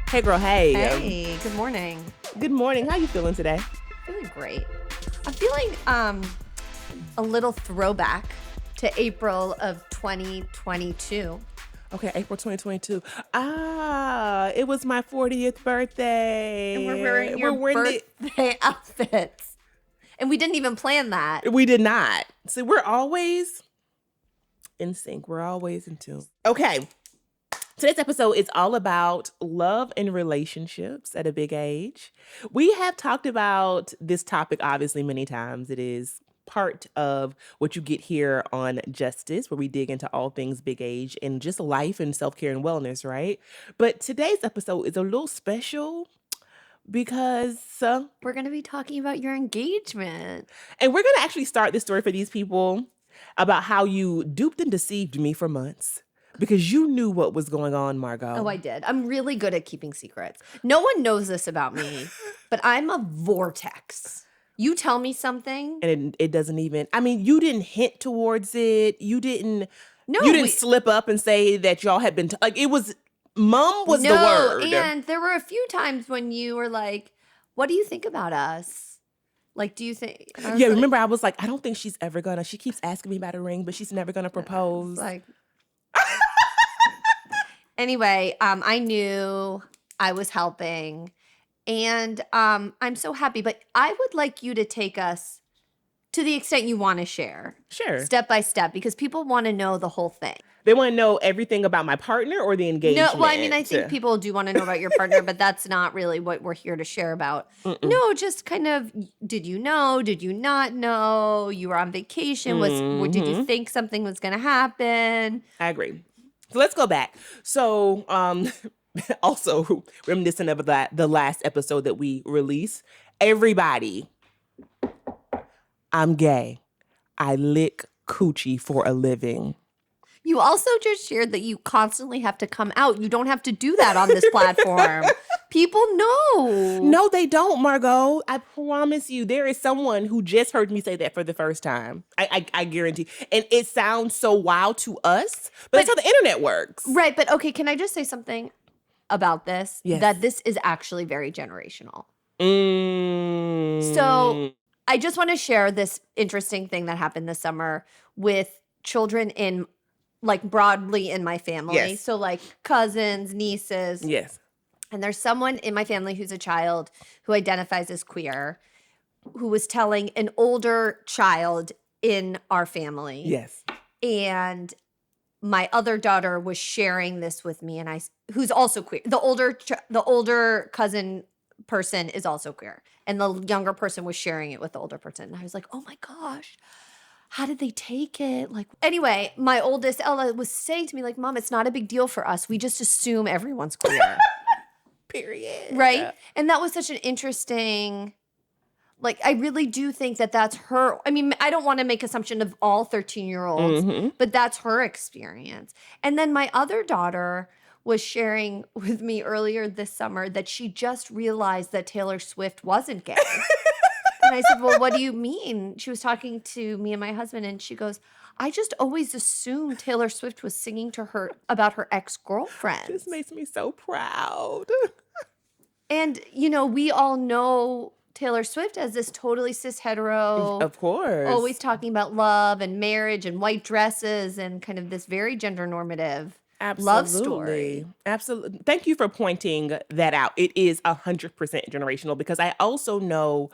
Hey girl, hey. Hey, good morning. Good morning. How you feeling today? Feeling great. I'm feeling a little throwback to April of 2022. Okay, April 2022. It was my 40th birthday. And we're wearing your birthday outfits. And we didn't even plan that. We did not. See, we're always in sync. We're always in tune. Okay. Today's episode is all about love and relationships at a big age. We have talked about this topic obviously many times. It is part of what you get here on Justice, where we dig into all things big age and just life and self-care and wellness, right? But today's episode is a little special because we're going to be talking about your engagement. And we're going to actually start this story for these people about how you duped and deceived me for months. Because you knew what was going on, Margo. Oh, I did. I'm really good at keeping secrets. No one knows this about me, but I'm a vortex. You tell me something. And it doesn't even, I mean, you didn't hint towards it. You didn't slip up and say that y'all had been, like, it was, mum was the word. And there were a few times when you were like, what do you think about us? Like, do you think? Yeah, remember I was like, I don't think she's ever gonna, she keeps asking me about a ring, but she's never gonna propose. Like, anyway, I knew I was helping, and I'm so happy. But I would like you to take us to the extent you want to share. Sure. Step by step, because people want to know the whole thing. They want to know everything about my partner or the engagement? No, well, I mean, I think people do want to know about your partner, but that's not really what we're here to share about. No, just kind of, did you know? Did you not know? You were on vacation. Did you think something was going to happen? I agree. So let's go back. So, also reminiscent of the last episode that we released, everybody, I'm gay. I lick coochie for a living. You also just shared that you constantly have to come out. You don't have to do that on this platform. People know. No, they don't, Margo. I promise you, there is someone who just heard me say that for the first time. I guarantee. And it sounds so wild to us, but that's how the internet works. Right, but okay, can I just say something about this? Yes. That this is actually very generational. So I just want to share this interesting thing that happened this summer with children in, like, broadly in my family. Yes. So, like, cousins, nieces. Yes. And there's someone in my family who's a child who identifies as queer, who was telling an older child in our family. Yes. And my other daughter was sharing this with me, and who's also queer. The older cousin person is also queer, and the younger person was sharing it with the older person. And I was like, oh my gosh, how did they take it? Like, anyway, my oldest Ella was saying to me, like, Mom, it's not a big deal for us. We just assume everyone's queer. Period. Right? And that was such an interesting, like, I really do think that that's her. I mean, I don't want to make assumption of all 13-year-olds, but that's her experience. And then my other daughter was sharing with me earlier this summer that she just realized that Taylor Swift wasn't gay. And I said, well, what do you mean? She was talking to me and my husband, and she goes, I just always assumed Taylor Swift was singing to her about her ex-girlfriend. This makes me so proud. And, you know, we all know Taylor Swift as this totally cis hetero. Of course. Always talking about love and marriage and white dresses and kind of this very gender normative love story. Absolutely. Thank you for pointing that out. It is 100% generational, because I also know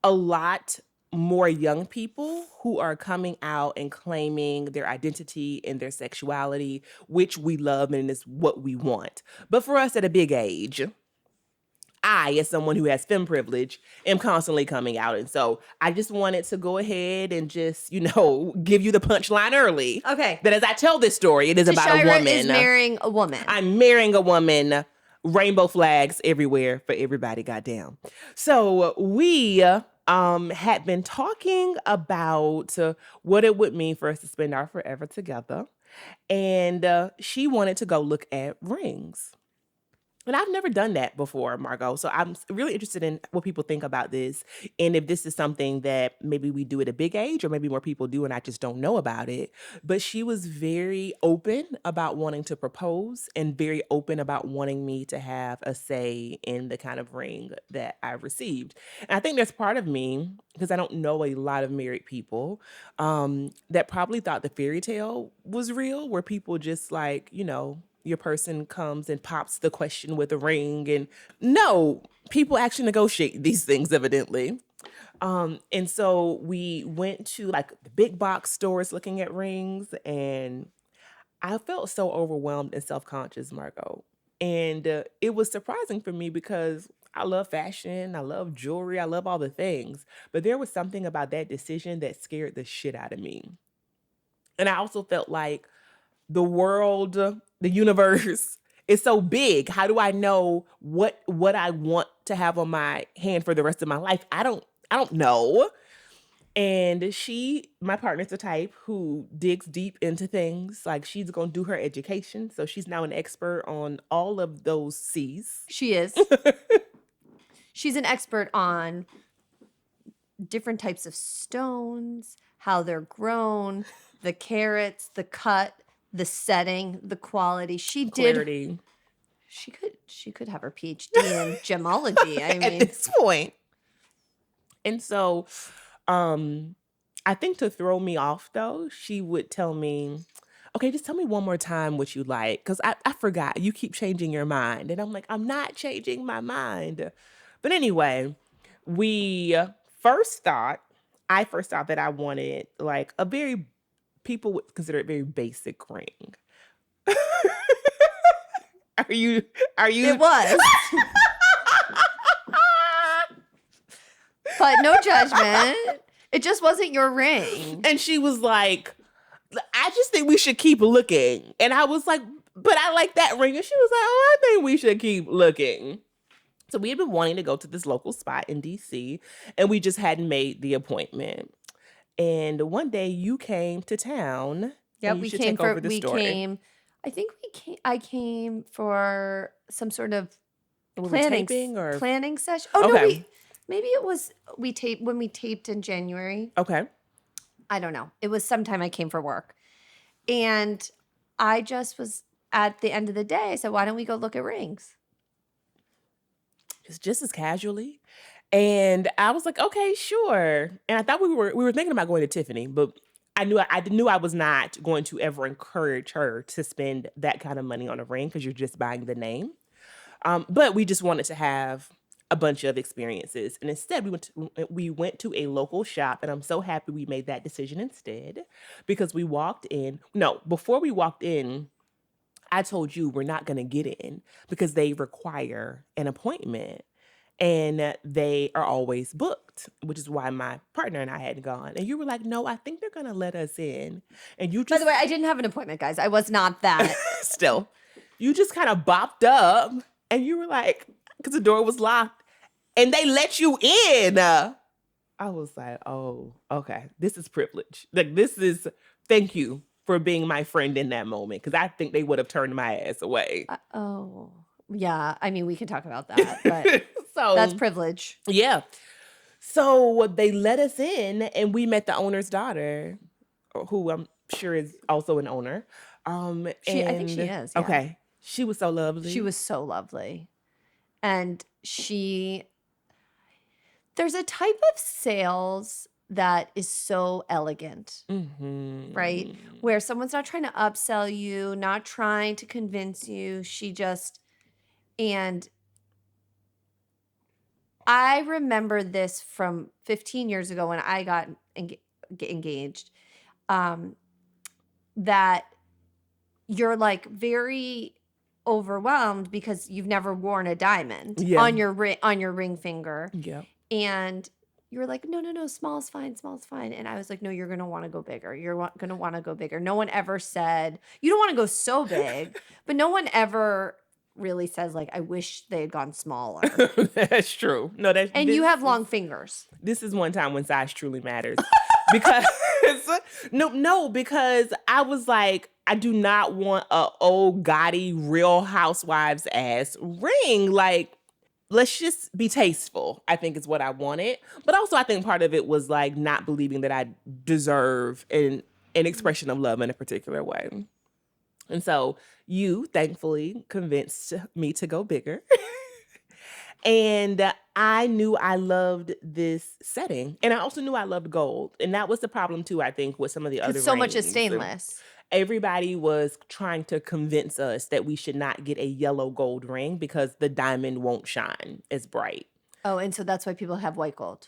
a lot more young people who are coming out and claiming their identity and their sexuality, which we love and is what we want. But for us at a big age, I, as someone who has femme privilege, am constantly coming out. And so I just wanted to go ahead and just, give you the punchline early. Okay. That as I tell this story, it is about a woman. Tashira is marrying a woman. I'm marrying a woman. Rainbow flags everywhere for everybody, goddamn. So we had been talking about what it would mean for us to spend our forever together. And she wanted to go look at rings. And I've never done that before, Margo. So I'm really interested in what people think about this. And if this is something that maybe we do at a big age or maybe more people do and I just don't know about it. But she was very open about wanting to propose and very open about wanting me to have a say in the kind of ring that I received. And I think there's part of me, because I don't know a lot of married people, that probably thought the fairy tale was real, where people just like, your person comes and pops the question with a ring. And no, people actually negotiate these things, evidently. And so we went to like the big box stores looking at rings, and I felt so overwhelmed and self-conscious, Margo. And it was surprising for me because I love fashion, I love jewelry, I love all the things. But there was something about that decision that scared the shit out of me. And I also felt like the world, the universe is so big. How do I know what I want to have on my hand for the rest of my life? I don't know. And my partner's the type who digs deep into things. Like, she's going to do her education. So she's now an expert on all of those C's. She is. She's an expert on different types of stones, how they're grown, the carats, the cut, the setting, the quality. Clarity. She could have her PhD in gemology. I mean, at this point. And so, I think to throw me off though, she would tell me, "Okay, just tell me one more time what you like, because I forgot. You keep changing your mind." And I'm like, "I'm not changing my mind." But anyway, I first thought that I wanted like people would consider it very basic ring. Are you? it was. But no judgment. It just wasn't your ring. And she was like, "I just think we should keep looking." And I was like, "But I like that ring." And she was like, "Oh, I think we should keep looking." So we had been wanting to go to this local spot in DC, and we just hadn't made the appointment. And one day you came to town. Yeah, we came over the story. I came for some sort of Taping or planning session. Oh okay. no, maybe it was when we taped in January. Okay. I don't know. It was sometime I came for work. And I just was at the end of the day, I said, "Why don't we go look at rings?" Just as casually. And I was like, "Okay, sure." And I thought we were thinking about going to Tiffany, but I knew I was not going to ever encourage her to spend that kind of money on a ring, because you're just buying the name. But we just wanted to have a bunch of experiences. And instead we went to a local shop, and I'm so happy we made that decision instead, because before we walked in, I told you we're not going to get in because they require an appointment and they are always booked, which is why my partner and I hadn't gone. And you were like, "No, I think they're going to let us in." And you just... By the way, I didn't have an appointment, guys. I was not that. Still, you just kind of bopped up and you were like, because the door was locked, and they let you in. I was like, "Oh, okay. This is privilege. Like, thank you for being my friend in that moment," because I think they would have turned my ass away. Oh, yeah. I mean, we can talk about that, but so that's privilege. Yeah. So they let us in, and we met the owner's daughter, who I'm sure is also an owner. I think she is. Yeah. Okay. She was so lovely. She was so lovely. And there's a type of sales that is so elegant, right? Where someone's not trying to upsell you, not trying to convince you. And I remember this from 15 years ago when I got engaged, that you're like very overwhelmed because you've never worn a diamond on your ring finger. Yeah. And you were like, no, small is fine, small is fine. And I was like, "No, you're going to want to go bigger. You're going to want to go bigger." No one ever said, "You don't want to go so big," but no one ever really says like, "I wish they had gone smaller." That's true. No, you have long fingers. This is one time when size truly matters. because because I was like, I do not want a old gaudy Real Housewives ass ring. Like, let's just be tasteful, I think is what I wanted. But also I think part of it was like not believing that I deserve an expression of love in a particular way. And so you thankfully convinced me to go bigger. And I knew I loved this setting. And I also knew I loved gold. And that was the problem too, I think, with some of the other Because so much is rings. stainless. Everybody was trying to convince us that we should not get a yellow gold ring because the diamond won't shine as bright. Oh, and so that's why people have white gold.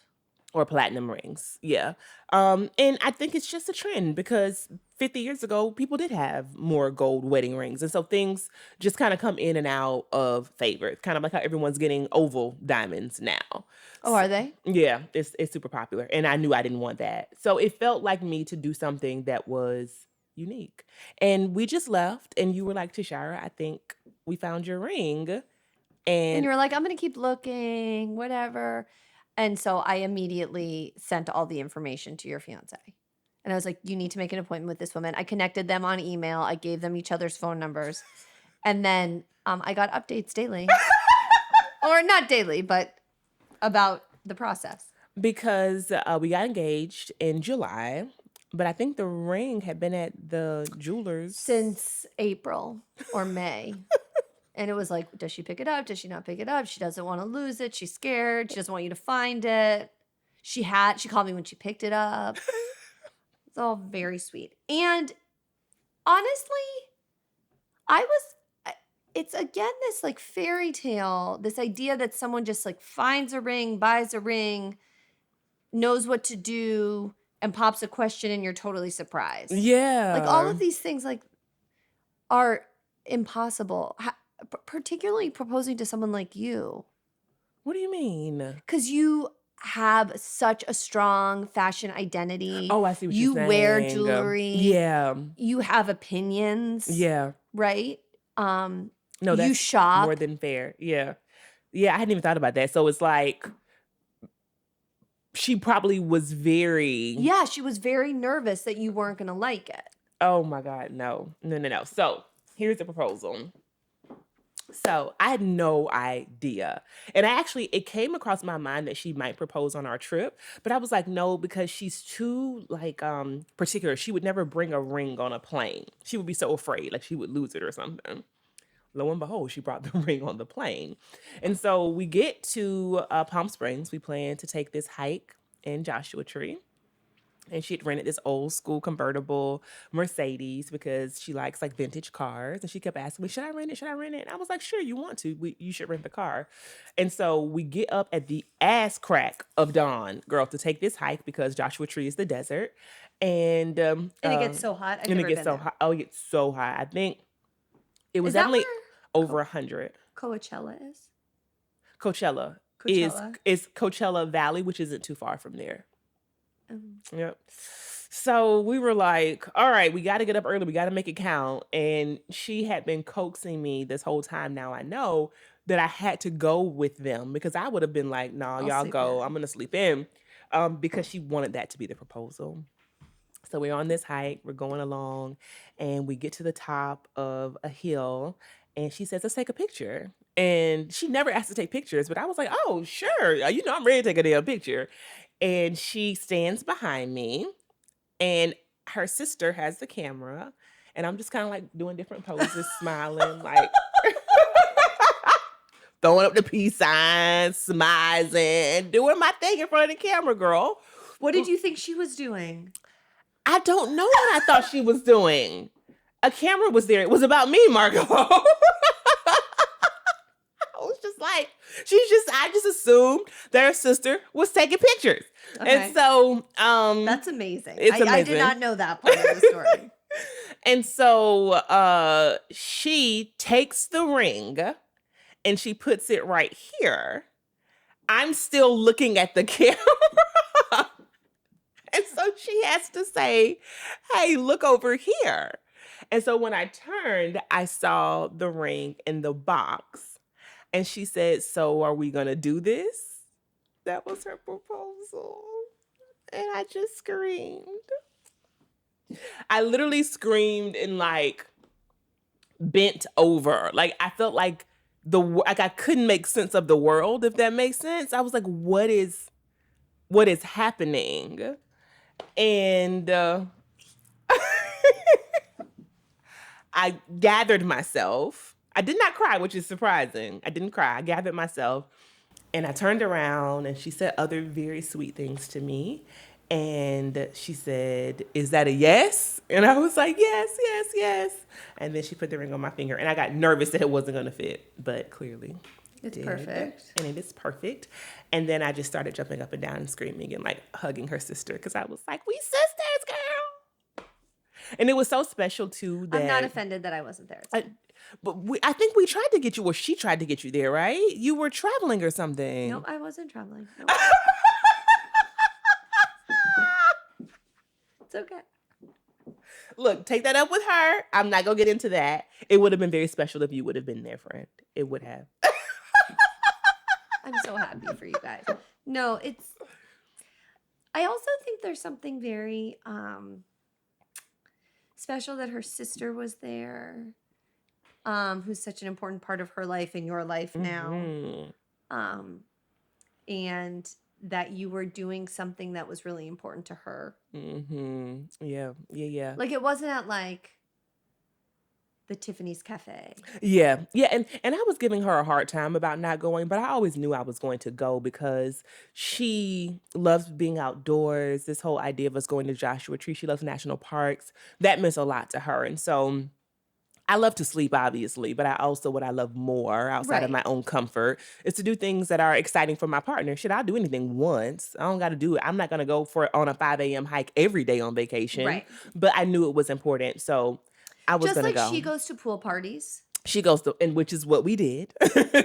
Or platinum rings. Yeah. And I think it's just a trend because 50 years ago, people did have more gold wedding rings. And so things just kind of come in and out of favor. It's kind of like how everyone's getting oval diamonds now. Oh, are they? Yeah, it's super popular. And I knew I didn't want that. So it felt like me to do something that was unique. And we just left and you were like, Tashira, I think we found your ring. And you were like, I'm going to keep looking, whatever. And so I immediately sent all the information to your fiance. And I was like, you need to make an appointment with this woman. I connected them on email. I gave them each other's phone numbers. And then I got updates daily. Or not daily, but about the process. Because we got engaged in July, but I think the ring had been at the jeweler's since April or May. And it was like, does she pick it up? Does she not pick it up? She doesn't want to lose it. She's scared. She doesn't want you to find it. She called me when she picked it up. It's all very sweet. And honestly, it's again this like fairy tale, this idea that someone just like finds a ring, buys a ring, knows what to do, and pops a question and you're totally surprised. Yeah. Like all of these things like are impossible. Particularly proposing to someone like you. What do you mean? Because you have such a strong fashion identity. Oh, I see what you're saying. You wear jewelry. Yeah. You have opinions. Yeah. Right? No, that's you shop. More than fair. Yeah. Yeah, I hadn't even thought about that. So it's like she probably was very... Yeah, she was very nervous that you weren't going to like it. Oh my God, no. No. So here's the proposal. So I had no idea. And it came across my mind that she might propose on our trip, but I was like, no, because she's too like particular. She would never bring a ring on a plane. She would be so afraid, like she would lose it or something. Lo and behold, she brought the ring on the plane. And so we get to Palm Springs. We plan to take this hike in Joshua Tree. And she had rented this old school convertible Mercedes because she likes like vintage cars. And she kept asking me, should I rent it? Should I rent it? And I was like, sure, you want to. You should rent the car. And so we get up at the ass crack of dawn, girl, to take this hike because Joshua Tree is the desert. And it gets so hot. It gets so hot. Oh, it gets so hot. I think it was definitely over 100. Coachella is? Coachella. Is Coachella Valley, which isn't too far from there. Yep. So we were like, all right, we got to get up early. We got to make it count. And she had been coaxing me this whole time. Now I know that I had to go with them because I would have been like, nah, y'all go. I'm going to sleep in because she wanted that to be the proposal. So we're on this hike. We're going along and we get to the top of a hill and she says, let's take a picture. And she never asked to take pictures, but I was like, oh, sure. I'm ready to take a damn picture. And she stands behind me and her sister has the camera and I'm just kind of like doing different poses, smiling, like throwing up the peace signs, smizing, doing my thing in front of the camera, girl. What did you think she was doing? I don't know what I thought she was doing. A camera was there. It was about me, Margo. I was just like, I just assumed that her sister was taking pictures. Okay. And so that's amazing. It's amazing. I did not know that part of the story. And so she takes the ring and she puts it right here. I'm still looking at the camera. And so she has to say, hey, look over here. And so when I turned, I saw the ring in the box. And she said, so are we going to do this? That was her proposal. and I just screamed. I literally screamed and like bent over. Like I felt like I couldn't make sense of the world, if that makes sense. I was like, what is happening? And I gathered myself. I did not cry, which is surprising. I didn't cry. I gathered myself and I turned around and she said other very sweet things to me. And she said, "Is that a yes?" And I was like, "Yes, yes, yes." And then she put the ring on my finger and I got nervous that it wasn't going to fit, but clearly it's perfect. And it is perfect. And then I just started jumping up and down and screaming and like hugging her sister because I was like, "We sisters, girl." And it was so special too that I'm not offended that I wasn't there. I think we tried to get you, or she tried to get you there, right? You were traveling or something. Nope, I wasn't traveling. Nope. It's okay. Look, take that up with her. I'm not going to get into that. It would have been very special if you would have been there, friend. It would have. I'm so happy for you guys. No, I also think there's something very special that her sister was there, who's such an important part of her life and your life now. Mm-hmm. And that you were doing something that was really important to her. Mm-hmm. Yeah. Like it wasn't at like the Tiffany's Cafe. Yeah. And I was giving her a hard time about not going, but I always knew I was going to go because she loves being outdoors. This whole idea of us going to Joshua Tree, she loves national parks. That meant a lot to her. And so I love to sleep, obviously, but what I love more outside of my own comfort is to do things that are exciting for my partner. I'll do anything once. I don't got to do it. I'm not going to go on a 5 a.m. hike every day on vacation. Right. But I knew it was important. So I was going to go. Just like she goes to pool parties. She goes to, and which is what we did,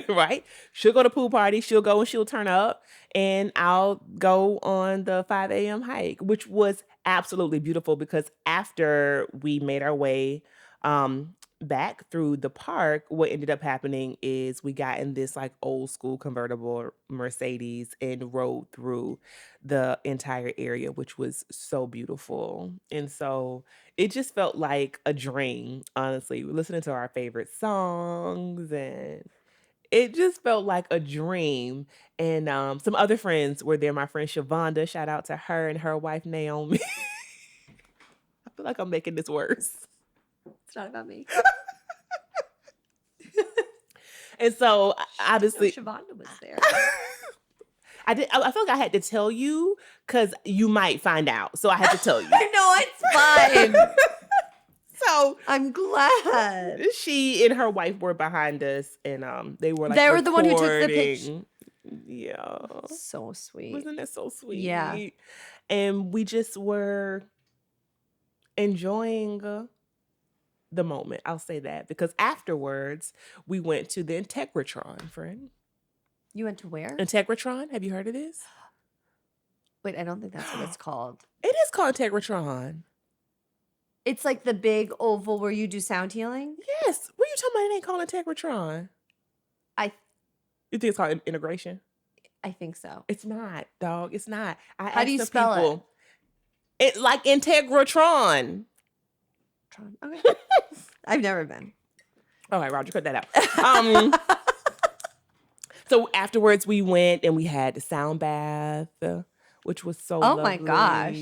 right? She'll go to pool parties. She'll go and she'll turn up, and I'll go on the 5 a.m. hike, which was absolutely beautiful because after we made our way back through the park, what ended up happening is we got in this like old school convertible Mercedes and rode through the entire area, which was so beautiful. And so it just felt like a dream, honestly. We're listening to our favorite songs and it just felt like a dream. And some other friends were there. My friend Shavonda, shout out to her and her wife Naomi. I feel like I'm making this worse. It's not about me. And so obviously Shavonda was there. I feel like I had to tell you because you might find out. So I had to tell you. No, it's fine. So I'm glad. She and her wife were behind us and they were like they were the one who took the picture. Yeah. So sweet. Wasn't that so sweet? Yeah. And we just were enjoying the moment. I'll say that because afterwards we went to the Integratron, friend. You went to where? Integratron. Have you heard of this? Wait, I don't think that's what it's called. It is called Integratron. It's like the big oval where you do sound healing? Yes. What are you talking about? It ain't called Integratron. You think it's called integration? I think so. It's not, dog. It's not. How do you spell it? It like Integratron. Okay. I've never been. All right, Roger, cut that out. So afterwards we went and we had the sound bath, which was so lovely. My gosh.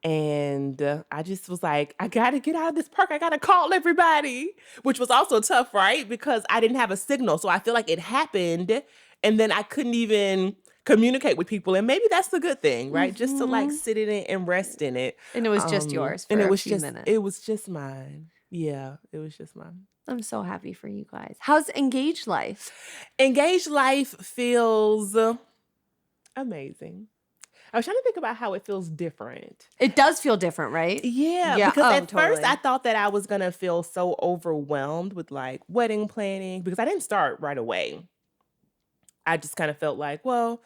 And I just was like, I got to get out of this park. I got to call everybody, which was also tough, right? Because I didn't have a signal. So I feel like it happened and then I couldn't even communicate with people. And maybe that's the good thing, right? Just to like sit in it and rest in it. And it was just yours for a few minutes. It was just mine. Yeah, it was just mine. I'm so happy for you guys. How's engaged life? Engaged life feels amazing. I was trying to think about how it feels different. It does feel different, right? Yeah, because at first I thought that I was going to feel so overwhelmed with like wedding planning because I didn't start right away. I just kind of felt like, well,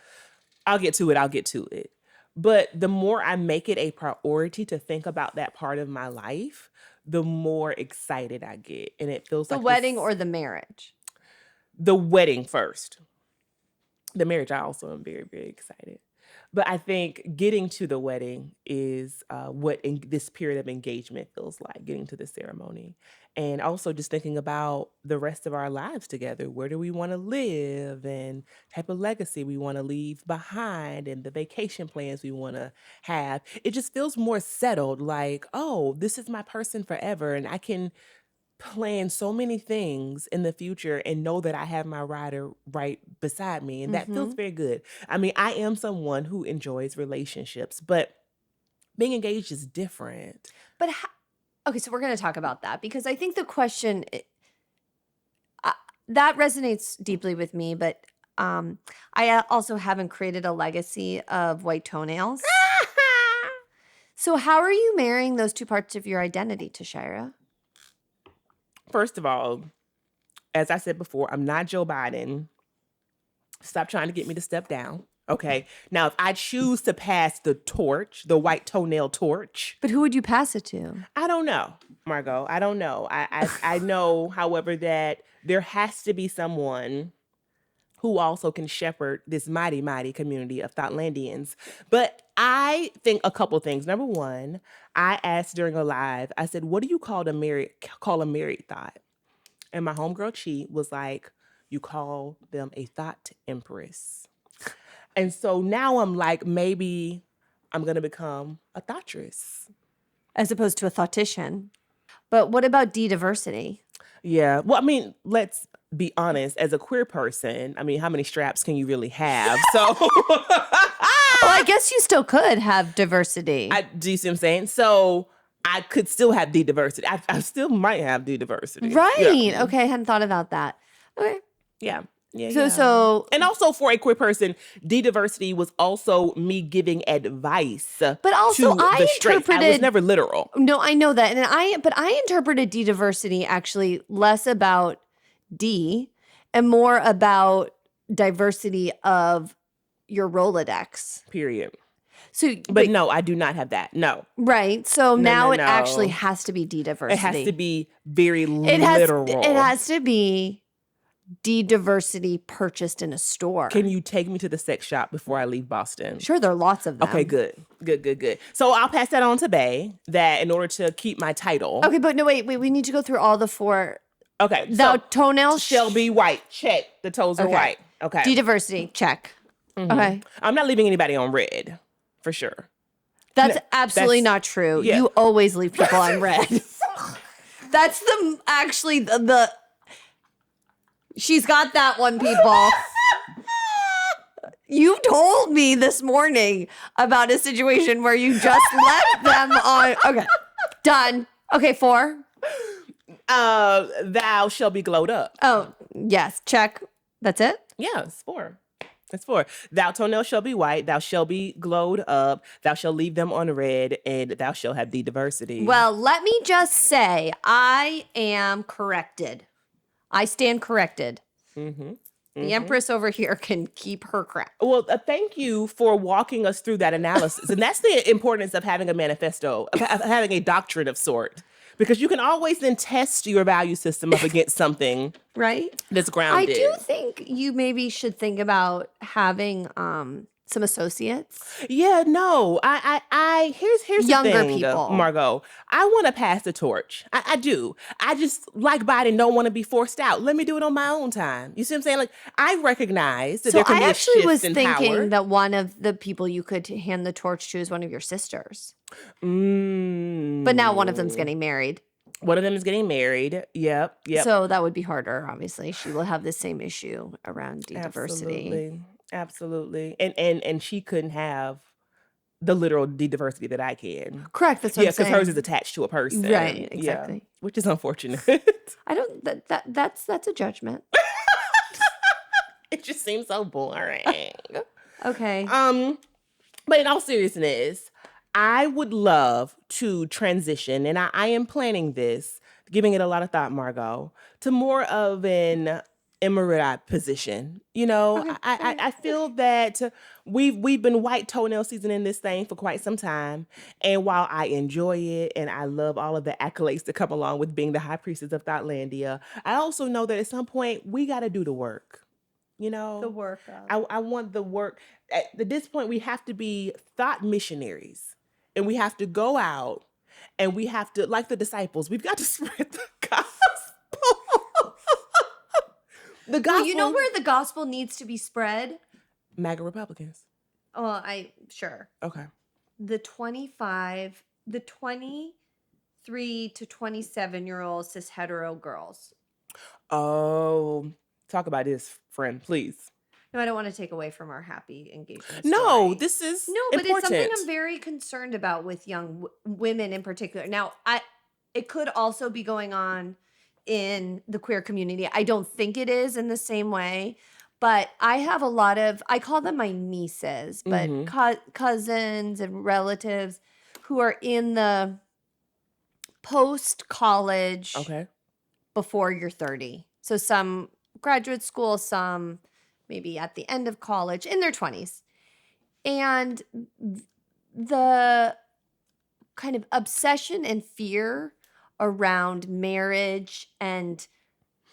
I'll get to it. But the more I make it a priority to think about that part of my life, the more excited I get. And it feels like the wedding or the marriage? The wedding first. The marriage, I also am very, very excited. But I think getting to the wedding is what this period of engagement feels like, getting to the ceremony. And also just thinking about the rest of our lives together. Where do we want to live and type of legacy we want to leave behind and the vacation plans we want to have. It just feels more settled, like, oh, this is my person forever. And I can plan so many things in the future and know that I have my rider right beside me. And that feels very good. I mean, I am someone who enjoys relationships, but being engaged is different. But okay, so we're going to talk about that because I think the question that resonates deeply with me, but I also haven't created a legacy of white toenails. So how are you marrying those two parts of your identity, Tashira? First of all, as I said before, I'm not Joe Biden. Stop trying to get me to step down. Okay. Now, if I choose to pass the torch, the white toenail torch. But who would you pass it to? I don't know, Margo. I don't know. I know, however, that there has to be someone who also can shepherd this mighty, mighty community of THOTlandians. But I think a couple things. Number one, I asked during a live, I said, what do you call a married thought? And my homegirl Chi was like, you call them a thought empress. And so now I'm like, maybe I'm going to become a thoughtress. As opposed to a thoughtician. But what about D-diversity? Yeah. Well, I mean, let's be honest. As a queer person, I mean, how many straps can you really have? So... Well, I guess you still could have diversity. Do you see what I'm saying? So I could still have D-diversity. I still might have D-diversity. Right. Yeah. Okay, I hadn't thought about that. Okay. Yeah. Yeah, So and also for a queer person, D-diversity was also me giving advice. But also to the straight. I was never literal. No, I know that. But I interpreted D-diversity actually less about D and more about diversity of your Rolodex. Period. So, but no, I do not have that. No. Right. So now it actually has to be D-diversity. It has to be very literal. It has to be D-diversity purchased in a store. Can you take me to the sex shop before I leave Boston? Sure, there are lots of them. Okay, good. So I'll pass that on to Bae, that in order to keep my title. Okay, but no, wait, we need to go through all the four. Okay. The toenails shall be white. Check. The toes are white. Okay. D-diversity, check. Mm-hmm. Okay. I'm not leaving anybody on red, for sure. That's absolutely not true. Yeah. You always leave people on red. That's the she's got that one, people. You told me this morning about a situation where you just left them on. Okay, done. Okay, 4. Thou shall be glowed up. Oh, yes, check. That's it? Yeah, it's 4. It's 4. Thou toenail shall be white. Thou shall be glowed up. Thou shall leave them on red, and thou shall have D-diversity. Well, let me just say, I am corrected. I stand corrected. The Empress over here can keep her crap. Well, thank you for walking us through that analysis. And that's the importance of having a manifesto, of having a doctrine of sort. Because you can always then test your value system up against something that's grounded. I do think you maybe should think about having some associates. Yeah, no. Here's younger the thing, people. Margo. I want to pass the torch. I do. I just, like Biden, don't want to be forced out. Let me do it on my own time. You see what I'm saying? Like, I recognize that there can be a shift in power. So I actually was thinking that one of the people you could hand the torch to is one of your sisters. But now one of them's getting married. One of them is getting married. Yep. So that would be harder, obviously. She will have the same issue around D-diversity. Absolutely. And she couldn't have the literal D-diversity that I can. Correct. That's what I'm saying. Yeah, because hers is attached to a person. Right. Exactly. Yeah, which is unfortunate. I don't. That's a judgment. It just seems so boring. Okay. But in all seriousness, I would love to transition, and I am planning this, giving it a lot of thought, Margo, to more of an emirate position. You know, okay. I feel that we've been white toenail seasoning this thing for quite some time. And while I enjoy it and I love all of the accolades that come along with being the High Priestess of THOTlandia, I also know that at some point we got to do the work. you know? The work of. I want the work. At this point, we have to be thought missionaries, and we have to go out, and we have to, like the disciples, we've got to spread the gospel. The gospel. Well, you know where the gospel needs to be spread? MAGA Republicans. Oh, sure. Okay. The 23 to 27-year-old cis hetero girls. Oh, talk about this, friend, please. No, I don't want to take away from our happy engagement No, story. this is but important. it's something I'm very concerned about with young women in particular. Now, it could also be going on in the queer community. I don't think it is in the same way, but I have a lot of, I call them my nieces, but cousins and relatives who are in the post-college before you're 30. So some graduate school, some maybe at the end of college, in their 20s. And the kind of obsession and fear around marriage and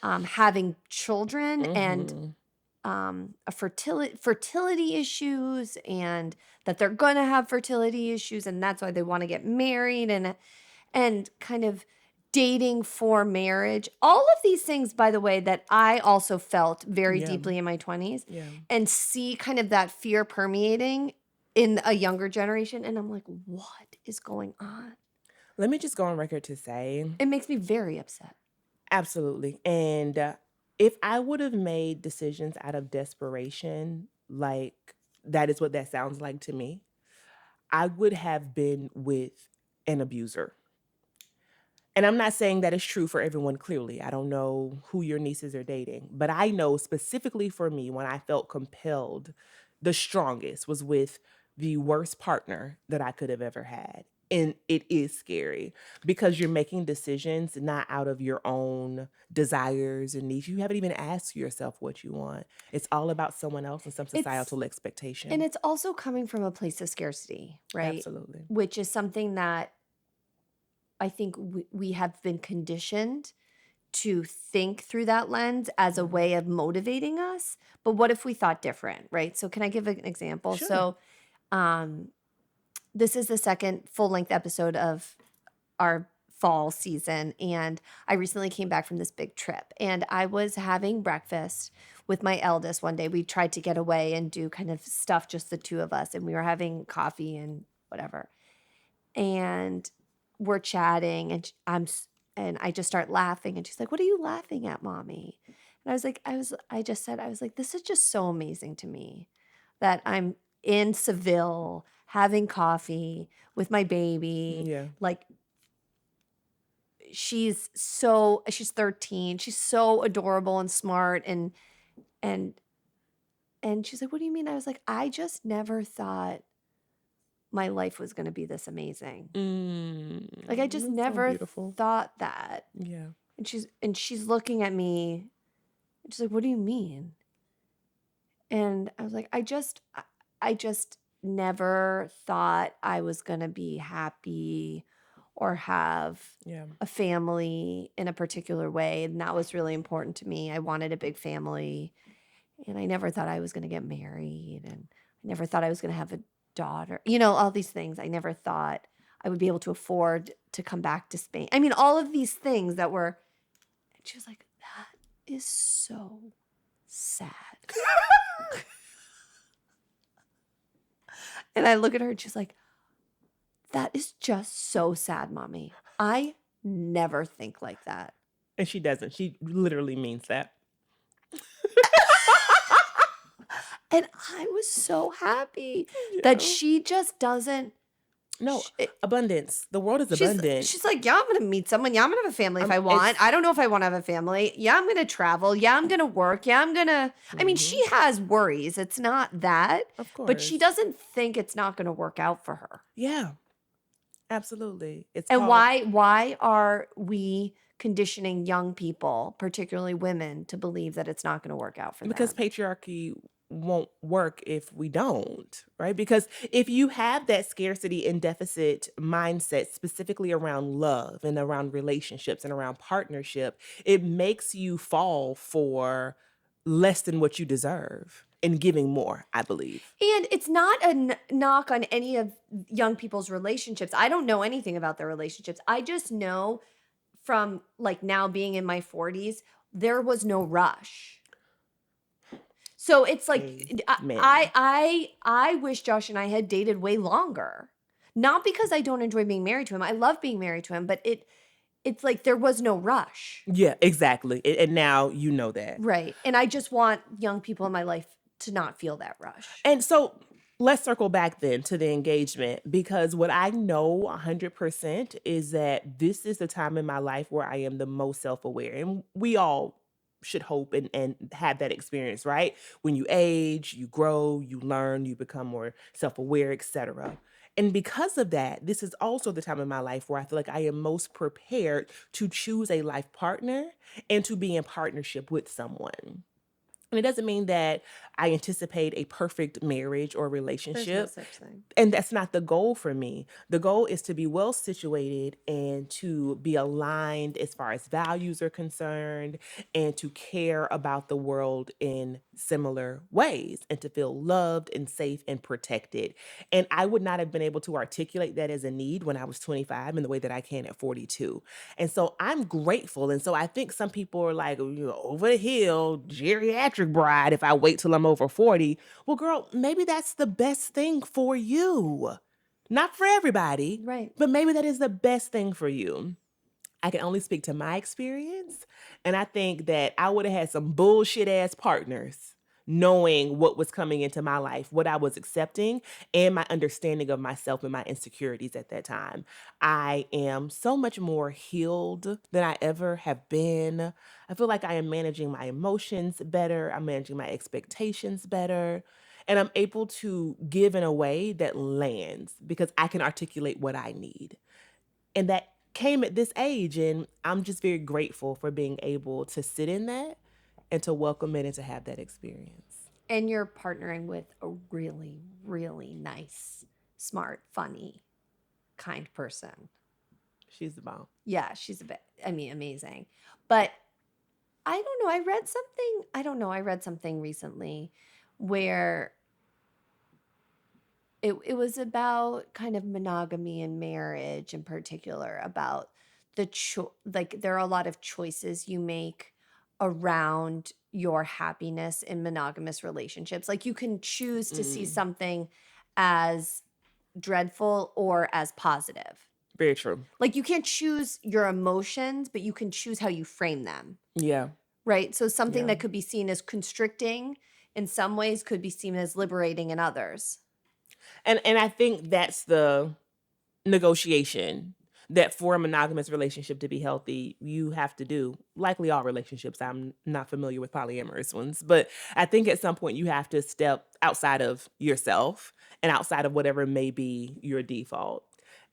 having children and fertility issues, and that they're going to have fertility issues, and that's why they want to get married, and kind of dating for marriage. All of these things, by the way, that I also felt very deeply in my 20s and see kind of that fear permeating in a younger generation. And I'm like, what is going on? Let me just go on record to say, it makes me very upset. Absolutely. And if I would have made decisions out of desperation, like that is what that sounds like to me, I would have been with an abuser. And I'm not saying that is true for everyone, clearly. I don't know who your nieces are dating. But I know specifically for me, when I felt compelled, the strongest was with the worst partner that I could have ever had. And it is scary because you're making decisions not out of your own desires and needs. You haven't even asked yourself what you want. It's all about someone else and some societal expectation. And it's also coming from a place of scarcity, right? Absolutely. Which is something that I think we have been conditioned to think through that lens as a way of motivating us. But what if we thought different, right? So can I give an example? Sure. So this is the second full-length episode of our fall season, and I recently came back from this big trip, and I was having breakfast with my eldest one day. We tried to get away and do kind of stuff, just the two of us, and we were having coffee and whatever. And we're chatting, and I just start laughing, and she's like, "What are you laughing at, Mommy?" And I was like, this is just so amazing to me that I'm in Seville having coffee with my baby. Yeah. Like, she's 13. She's so adorable and smart, and she's like, "What do you mean?" I was like, "I just never thought my life was going to be this amazing." Like, I just never thought that. Yeah. And she's looking at me, and she's like, "What do you mean?" And I was like, I just never thought I was going to be happy or have a family in a particular way. And that was really important to me. I wanted a big family, and I never thought I was going to get married, and I never thought I was going to have a daughter, all these things. I never thought I would be able to afford to come back to Spain. I mean, all of these things that were, and she was like, "That is so sad." And I look at her, and she's like, "That is just so sad, Mommy. I never think like that." And she doesn't. She literally means that. And I was so happy that she just doesn't. No, abundance. The world is abundant. She's like, "Yeah, I'm going to meet someone. Yeah, I'm going to have a family if I want. I don't know if I want to have a family. Yeah, I'm going to travel. Yeah, I'm going to work. Yeah, I'm going to." I mean, she has worries. It's not that. Of course. But she doesn't think it's not going to work out for her. Yeah, absolutely. Why are we conditioning young people, particularly women, to believe that it's not going to work out for them? Because patriarchy won't work if we don't, right? Because if you have that scarcity and deficit mindset, specifically around love and around relationships and around partnership, it makes you fall for less than what you deserve and giving more, I believe. And it's not a knock on any of young people's relationships. I don't know anything about their relationships. I just know from like now being in my 40s, there was no rush. So it's like Amen. I wish Josh and I had dated way longer. Not because I don't enjoy being married to him. I love being married to him, but it's like there was no rush. Yeah, exactly. And now you know that. Right. And I just want young people in my life to not feel that rush. And so let's circle back then to the engagement, because what I know 100% is that this is the time in my life where I am the most self-aware. And we all should hope and have that experience, right? When you age, you grow, you learn, you become more self-aware, etc. And because of that, this is also the time in my life where I feel like I am most prepared to choose a life partner and to be in partnership with someone. And it doesn't mean that I anticipate a perfect marriage or There's no relationship. such thing. And that's not the goal for me. The goal is to be well situated and to be aligned as far as values are concerned and to care about the world in similar ways and to feel loved and safe and protected. And I would not have been able to articulate that as a need when I was 25 in the way that I can at 42. And so I'm grateful. And so I think some people are like, over the hill, geriatric bride if I wait till I'm over 40. Well, girl, maybe that's the best thing for you. Not for everybody, Right. but maybe that is the best thing for you. I can only speak to my experience. And I think that I would have had some bullshit ass partners knowing what was coming into my life, what I was accepting, and my understanding of myself and my insecurities at that time. I am so much more healed than I ever have been. I feel like I am managing my emotions better. I'm managing my expectations better. And I'm able to give in a way that lands because I can articulate what I need. And that came at this age. And I'm just very grateful for being able to sit in that and to welcome it and to have that experience. And you're partnering with a really, really nice, smart, funny, kind person. She's the bomb. Yeah, she's amazing. But I don't know. I read something recently where it was about kind of monogamy and marriage in particular, about like there are a lot of choices you make around your happiness in monogamous relationships. Like you can choose to see something as dreadful or as positive. Very true. Like you can't choose your emotions, but you can choose how you frame them. Yeah. Right? So something Yeah. that could be seen as constricting in some ways could be seen as liberating in others. And I think that's the negotiation that for a monogamous relationship to be healthy, you have to do. Likely all relationships. I'm not familiar with polyamorous ones, but I think at some point you have to step outside of yourself and outside of whatever may be your default.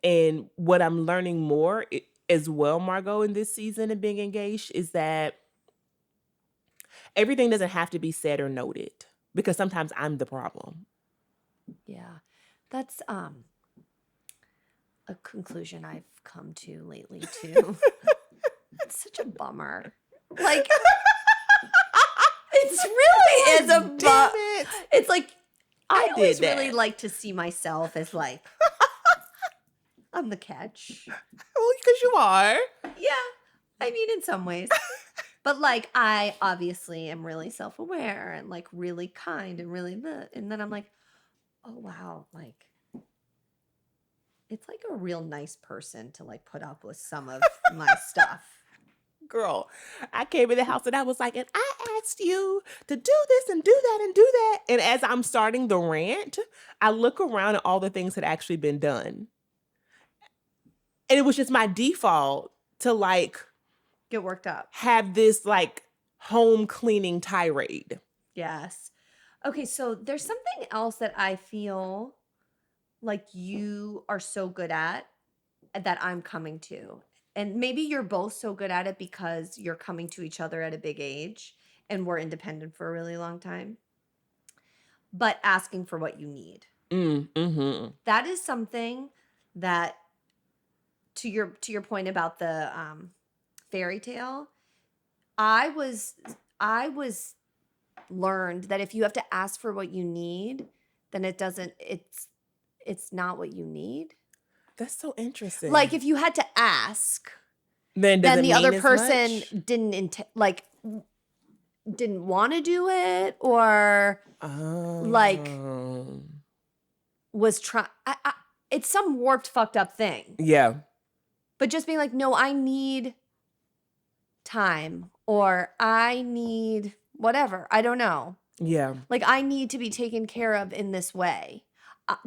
And what I'm learning more as well, Margo, in this season of being engaged is that everything doesn't have to be said or noted because sometimes I'm the problem. Yeah. That's a conclusion I've come to lately too. It's such a bummer. Like it's really is a bummer. It's like I always really like to see myself as like I'm the catch. Well, because you are. Yeah. I mean, in some ways. But like I obviously am really self-aware and like really kind and really and then I'm like, oh wow, like it's like a real nice person to like put up with some of my stuff. Girl, I came in the house and I was like, and I asked you to do this and do that and do that. And as I'm starting the rant, I look around at all the things that had actually been done. And it was just my default to like get worked up, have this like home cleaning tirade. Yes. Okay, so there's something else that I feel like you are so good at that I'm coming to. And maybe you're both so good at it because you're coming to each other at a big age and we're independent for a really long time. But asking for what you need. Mm-hmm. That is something that to your point about the fairy tale, I was learned that if you have to ask for what you need, then it's not what you need. That's so interesting. Like if you had to ask, then the other as person much? didn't want to do it, or like was trying. It's some warped, fucked up thing. Yeah. But just being like, no, I need time, or I need whatever. I don't know. Yeah. Like I need to be taken care of in this way.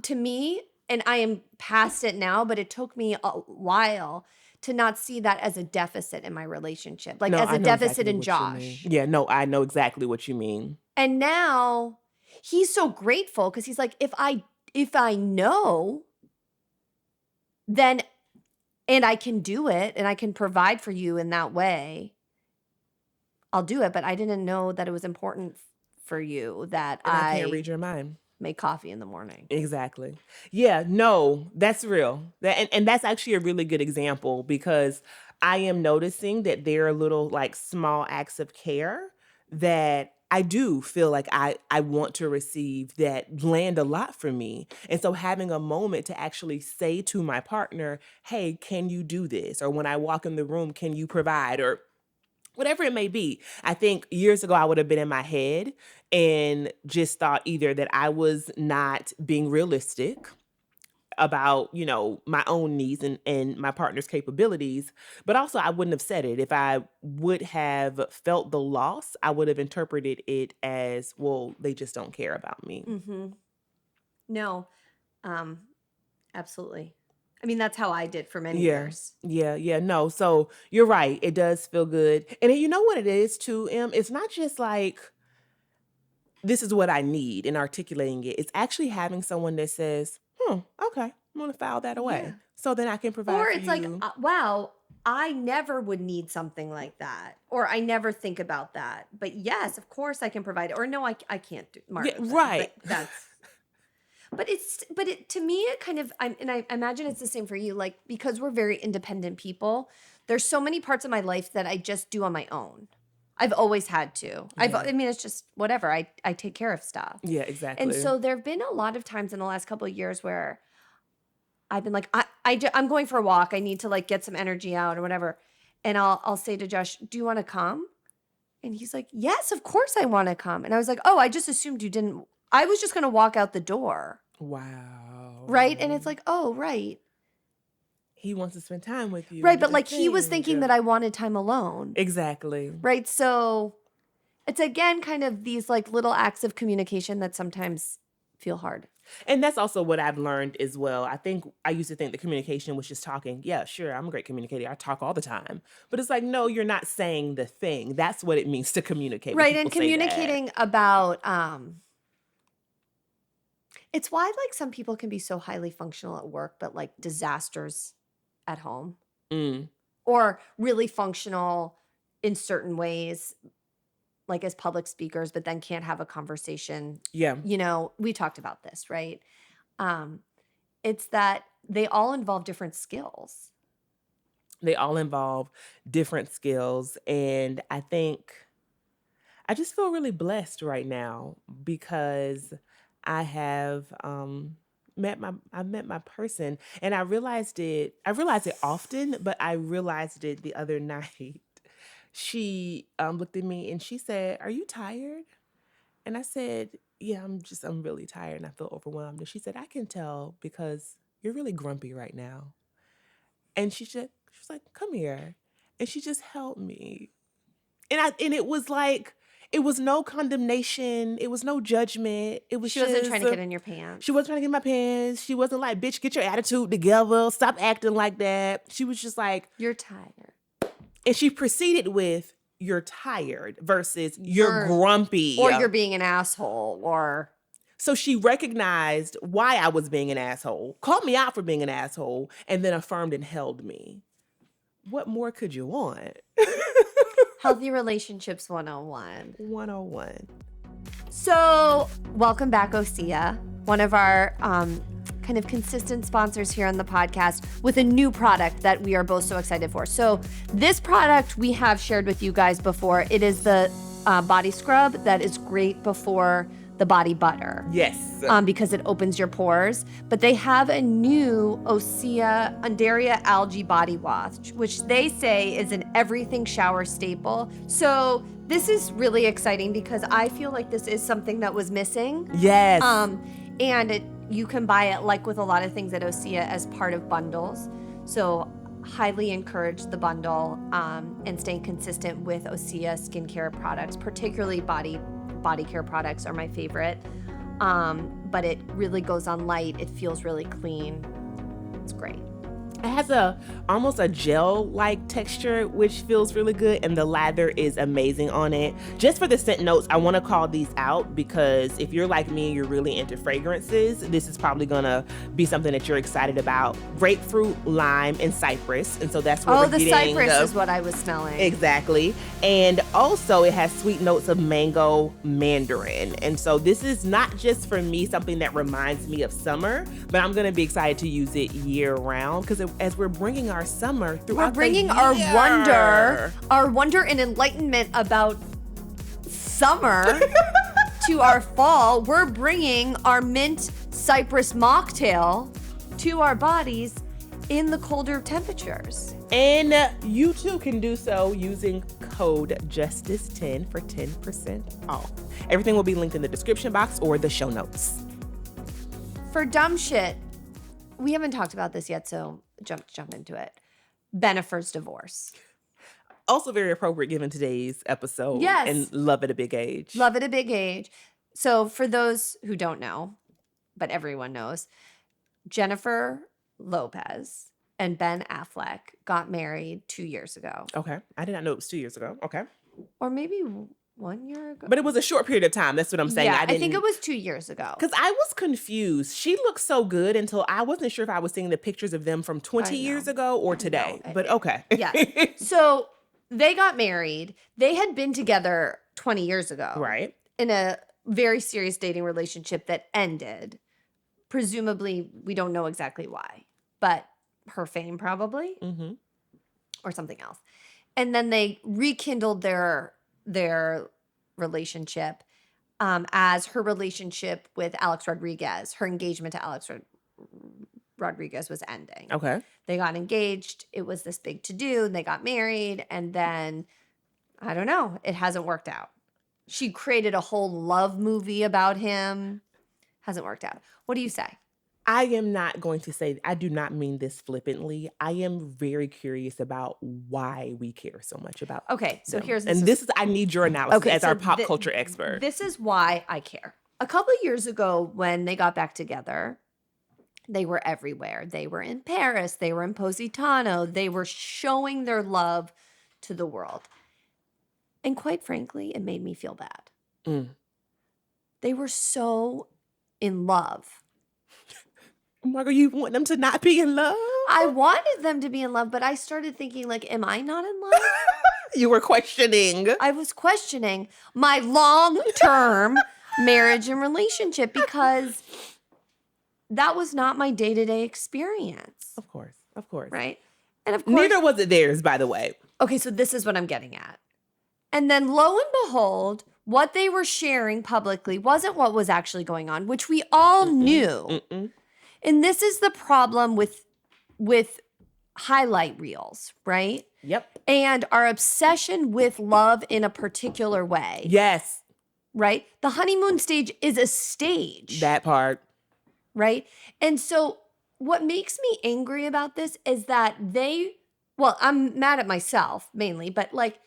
To me, and I am past it now, but it took me a while to not see that as a deficit in my relationship. Like as a deficit in Josh. Yeah, no, I know exactly what you mean. And now he's so grateful because he's like, if I know, then, and I can do it and I can provide for you in that way, I'll do it. But I didn't know that it was important for you that I can't read your mind. Make coffee in the morning. Exactly. Yeah, no, that's real. And that's actually a really good example, because I am noticing that there are little like small acts of care that I do feel like I want to receive that land a lot for me. And so having a moment to actually say to my partner, hey, can you do this? Or when I walk in the room, can you provide? Or whatever it may be. I think years ago I would have been in my head and just thought either that I was not being realistic about, my own needs and my partner's capabilities, but also I wouldn't have said it. If I would have felt the loss, I would have interpreted it as, well, they just don't care about me. Mm-hmm. No, absolutely. I mean, that's how I did for many years. Yeah. No, so you're right. It does feel good. And you know what it is too, Em? It's not just like, this is what I need and articulating it. It's actually having someone that says, okay, I'm going to file that away. Yeah. So then I can provide for you. Or it's like, wow, I never would need something like that. Or I never think about that. But yes, of course I can provide it. Or no, I can't do Margo. Yeah, right. But to me, it kind of, I imagine it's the same for you. Like, because we're very independent people, there's so many parts of my life that I just do on my own. I've always had to. Yeah. It's just whatever. I take care of stuff. Yeah, exactly. And so there have been a lot of times in the last couple of years where I've been like, I'm going for a walk. I need to like get some energy out or whatever. And I'll say to Josh, do you want to come? And he's like, yes, of course I want to come. And I was like, oh, I just assumed you didn't. I was just going to walk out the door. Wow. Right? And it's like, oh, right. He wants to spend time with you. Right, but like he was thinking that I wanted time alone. Exactly. Right, so it's again kind of these like little acts of communication that sometimes feel hard. And that's also what I've learned as well. I used to think the communication was just talking. Yeah, sure, I'm a great communicator. I talk all the time. But it's like, no, you're not saying the thing. That's what it means to communicate. Right, and communicating about it's why like some people can be so highly functional at work, but like disasters at home. Or really functional in certain ways, like as public speakers, but then can't have a conversation. Yeah. We talked about this, right? It's that they all involve different skills. They all involve different skills. And I think I just feel really blessed right now because I have met my person, and I realized it often, but I realized it the other night. She looked at me and she said, "Are you tired?" And I said, "Yeah, I'm really tired and I feel overwhelmed." And she said, "I can tell because you're really grumpy right now." And she was like, "Come here." And she just held me. And it was like, it was no condemnation. It was no judgment. She wasn't trying to get in your pants. She wasn't trying to get in my pants. She wasn't like, "Bitch, get your attitude together. Stop acting like that." She was just like, "You're tired." And she proceeded with, "You're tired," versus "You're grumpy." Or "You're being an asshole." Or so she recognized why I was being an asshole, called me out for being an asshole, and then affirmed and held me. What more could you want? Healthy Relationships 101. 101. So, welcome back, Osea, one of our kind of consistent sponsors here on the podcast, with a new product that we are both so excited for. So, this product we have shared with you guys before. It is the body scrub that is great before the body butter. Yes. Because it opens your pores. But they have a new Osea Undaria algae body wash, which they say is an everything shower staple. So this is really exciting because I feel like this is something that was missing. Yes. And you can buy it, like with a lot of things at Osea, as part of bundles. So highly encourage the bundle and staying consistent with Osea skincare products, particularly body care products are my favorite. But it really goes on light. It feels really clean. It's great. It has almost a gel-like texture, which feels really good, and the lather is amazing on it. Just for the scent notes, I want to call these out because if you're like me and you're really into fragrances, this is probably gonna be something that you're excited about. Grapefruit, lime, and cypress, and so that's what we're getting. Oh, the cypress is what I was smelling. Exactly. And also it has sweet notes of mango mandarin. And so this is not just for me something that reminds me of summer, but I'm gonna be excited to use it year round because as we're bringing our summer throughout the year. our wonder and enlightenment about summer to our fall. We're bringing our mint cypress mocktail to our bodies in the colder temperatures. And you too can do so using code JUSTICE10 for 10% off. Everything will be linked in the description box or the show notes. For dumb shit, we haven't talked about this yet, so jump into it. Bennifer's divorce. Also very appropriate given today's episode. Yes. And love at a big age. Love at a big age. So for those who don't know, but everyone knows, Jennifer Lopez and Ben Affleck got married 2 years ago. Okay. I did not know it was 2 years ago. Okay. Or maybe 1 year ago. But it was a short period of time. That's what I'm saying. Yeah, I think it was 2 years ago. Because I was confused. She looked so good until I wasn't sure if I was seeing the pictures of them from 20 years ago or today. But okay. Yeah. So they got married. They had been together 20 years ago. Right. In a very serious dating relationship that ended. Presumably, we don't know exactly why. But her fame probably. Mm-hmm. Or something else. And then they rekindled their relationship as her relationship with Alex Rodriguez, her engagement to Alex Rodriguez was ending. Okay. They got engaged. It was this big to-do. They got married. And then, I don't know, it hasn't worked out. She created a whole love movie about him. Hasn't worked out. What do you say? I am not going to say, I do not mean this flippantly. I am very curious about why we care so much about Okay, so them. I need your analysis as our pop culture expert. This is why I care. A couple of years ago when they got back together, they were everywhere. They were in Paris. They were in Positano. They were showing their love to the world. And quite frankly, it made me feel bad. Mm. They were so in love. Margo, you want them to not be in love? I wanted them to be in love, but I started thinking, like, am I not in love? You were questioning. I was questioning my long-term marriage and relationship because that was not my day-to-day experience. Of course. Right? And of course. Neither was it theirs, by the way. Okay, so this is what I'm getting at. And then lo and behold, what they were sharing publicly wasn't what was actually going on, which we all knew. And this is the problem with highlight reels, right? Yep. And our obsession with love in a particular way. Yes. Right? The honeymoon stage is a stage. That part. Right? And so what makes me angry about this is that I'm mad at myself mainly, but like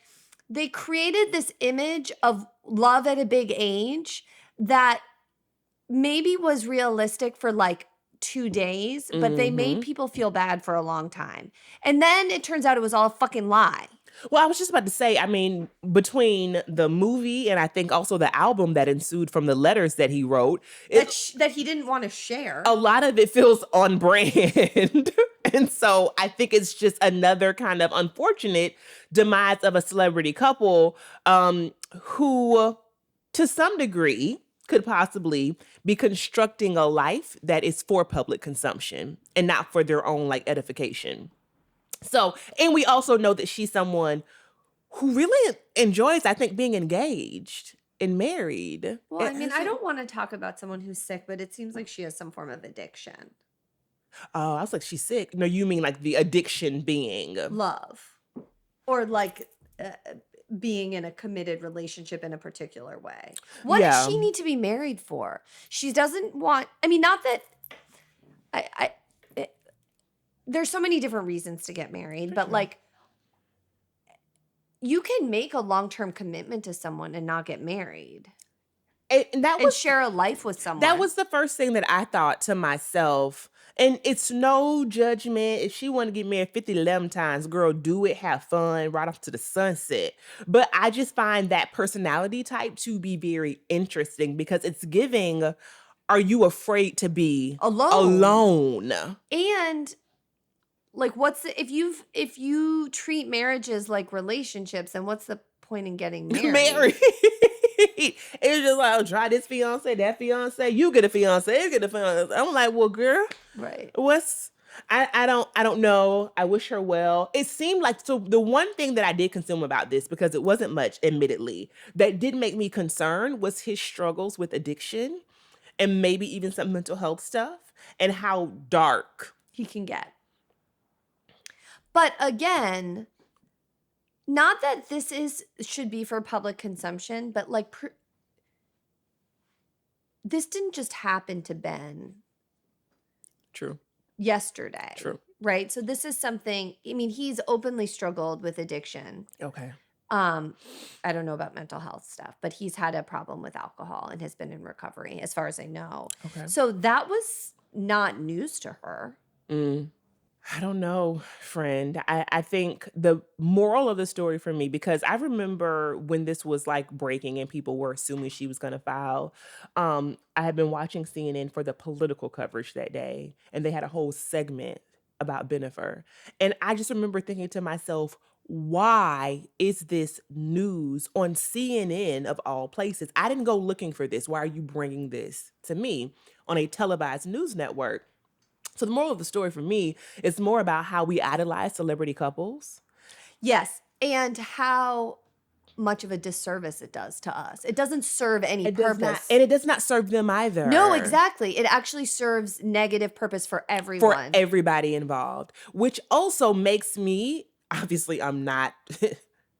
they created this image of love at a big age that maybe was realistic for like 2 days, but they made people feel bad for a long time. And then it turns out it was all a fucking lie. Well, I was just about to say, I mean, between the movie and I think also the album that ensued from the letters that he wrote. That he didn't want to share. A lot of it feels on brand. And so I think it's just another kind of unfortunate demise of a celebrity couple who, to some degree, could possibly be constructing a life that is for public consumption and not for their own like edification. So, and we also know that she's someone who really enjoys, I think, being engaged and married. Well, I mean, I don't want to talk about someone who's sick, but it seems like she has some form of addiction. Oh, I was like, she's sick. No, you mean like the addiction being love, or like being in a committed relationship in a particular way. What does she need to be married for? She doesn't want. I mean, not that there's so many different reasons to get married, but like, you can make a long-term commitment to someone and not get married. And share a life with someone. That was the first thing that I thought to myself. And it's no judgment. If she want to get married 50 11 times, girl, do it, have fun, right off to the sunset. But I just find that personality type to be very interesting because it's giving, are you afraid to be alone? And like, if you treat marriages like relationships, then what's the point in getting married? It's just like, oh, try this fiance, that fiance, you get a fiance, you get a fiance. I'm like, well, girl, right? I don't know. I wish her well. It seemed like, so the one thing that I did consume about this, because it wasn't much, admittedly, that did make me concerned was his struggles with addiction and maybe even some mental health stuff and how dark he can get. But again, not that this should be for public consumption, but like this didn't just happen to Ben. True. Yesterday. True. Right? So this is something, I mean, he's openly struggled with addiction. Okay. I don't know about mental health stuff, but he's had a problem with alcohol and has been in recovery, as far as I know. Okay. So that was not news to her. I don't know, friend. I think the moral of the story for me, because I remember when this was like breaking and people were assuming she was going to file, I had been watching CNN for the political coverage that day, and they had a whole segment about Bennifer. And I just remember thinking to myself, why is this news on CNN of all places? I didn't go looking for this. Why are you bringing this to me on a televised news network? So the moral of the story for me is more about how we idolize celebrity couples. Yes, and how much of a disservice it does to us. It doesn't serve any purpose. And it does not serve them either. No, exactly. It actually serves negative purpose for everyone. For everybody involved, which also makes me, obviously I'm not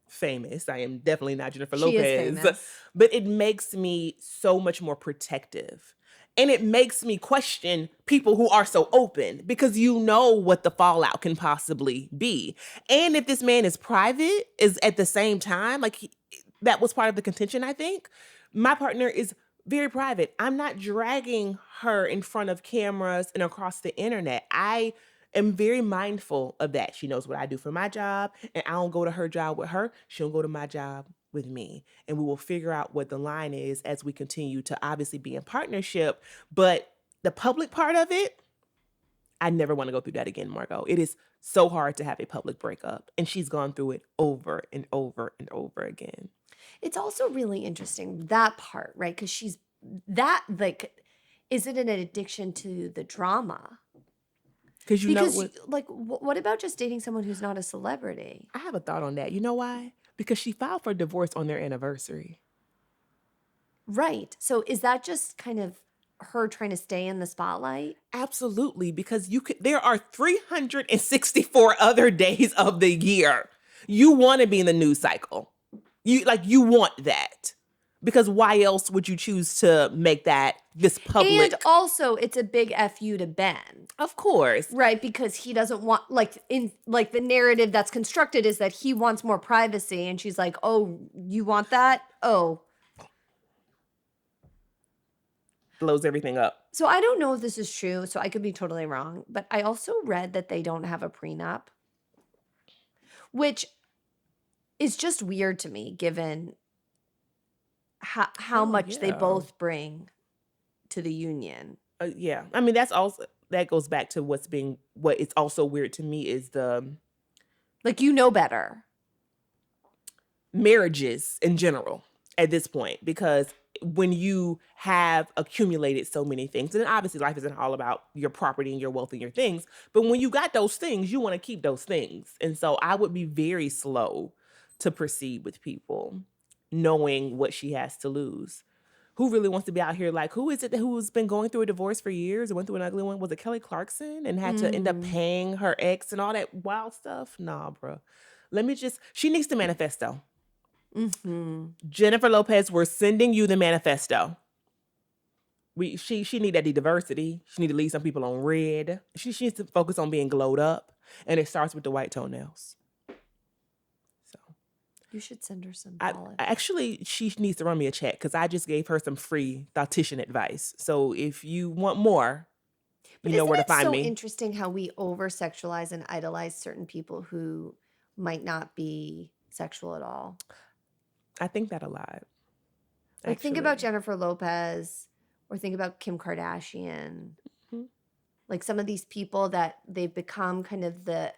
famous. I am definitely not Jennifer Lopez. Is famous. But it makes me so much more protective. And it makes me question people who are so open because you know what the fallout can possibly be. And if this man is private, is at the same time, like that was part of the contention, I think. My partner is very private. I'm not dragging her in front of cameras and across the internet. I am very mindful of that. She knows what I do for my job, and I don't go to her job with her. She'll go to my job with me, and we will figure out what the line is as we continue to obviously be in partnership. But the public part of it, I never want to go through that again, Margo. It is so hard to have a public breakup, and she's gone through it over and over and over again. It's also really interesting, that part, right? Because she's that, like, is it an addiction to the drama? Because what about just dating someone who's not a celebrity? I have a thought on that. You know why? Because she filed for divorce on their anniversary. Right. So is that just kind of her trying to stay in the spotlight? Absolutely, because there are 364 other days of the year. You want to be in the news cycle. You want that. Because why else would you choose to make that this public? And also, it's a big FU to Ben. Of course. Right, because he doesn't want, the narrative that's constructed is that he wants more privacy. And she's like, oh, you want that? Oh. Blows everything up. So I don't know if this is true, so I could be totally wrong. But I also read that they don't have a prenup, which is just weird to me, given how much they both bring to the union. Yeah. I mean, that goes back to what it's also weird to me is the... Like, you know better. Marriages in general at this point, because when you have accumulated so many things, and obviously life isn't all about your property and your wealth and your things, but when you got those things, you want to keep those things. And so I would be very slow to proceed with people, knowing what she has to lose. Who really wants to be out here? Like, who is it who's been going through a divorce for years and went through an ugly one? Was it Kelly Clarkson and had to end up paying her ex and all that wild stuff? Nah, bro. She needs the manifesto. Jennifer Lopez, we're sending you the manifesto. She need that diversity. She need to leave some people on red. She needs to focus on being glowed up. And it starts with the white toenails. So you should send her some polish. Actually, she needs to run me a check because I just gave her some free dietitian advice. So if you want more, you know where to find me. It's so interesting how we over-sexualize and idolize certain people who might not be sexual at all. I think that a lot. Like, think about Jennifer Lopez or think about Kim Kardashian. Like, some of these people that they've become kind of the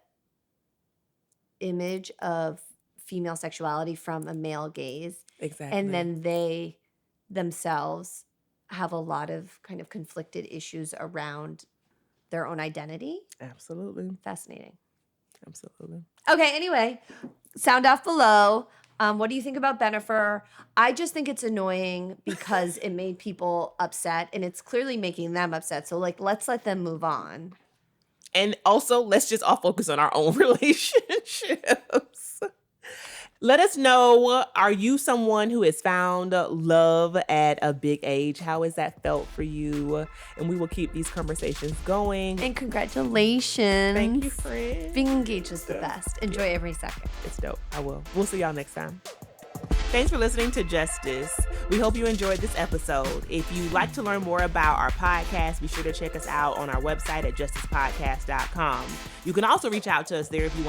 image of female sexuality from a male gaze. Exactly. And then they themselves have a lot of kind of conflicted issues around their own identity. Absolutely. Fascinating. Absolutely. Okay, anyway, sound off below. What do you think about Bennifer? I just think it's annoying because it made people upset, and it's clearly making them upset. So, like, let's let them move on. And also, let's just all focus on our own relationships. Let us know, are you someone who has found love at a big age? How has that felt for you? And we will keep these conversations going. And congratulations. Thank you, friend. Being engaged is the best. Enjoy every second. It's dope. I will. We'll see y'all next time. Thanks for listening to Justice. We hope you enjoyed this episode. If you'd like to learn more about our podcast, be sure to check us out on our website at justicepodcast.com. You can also reach out to us there if you want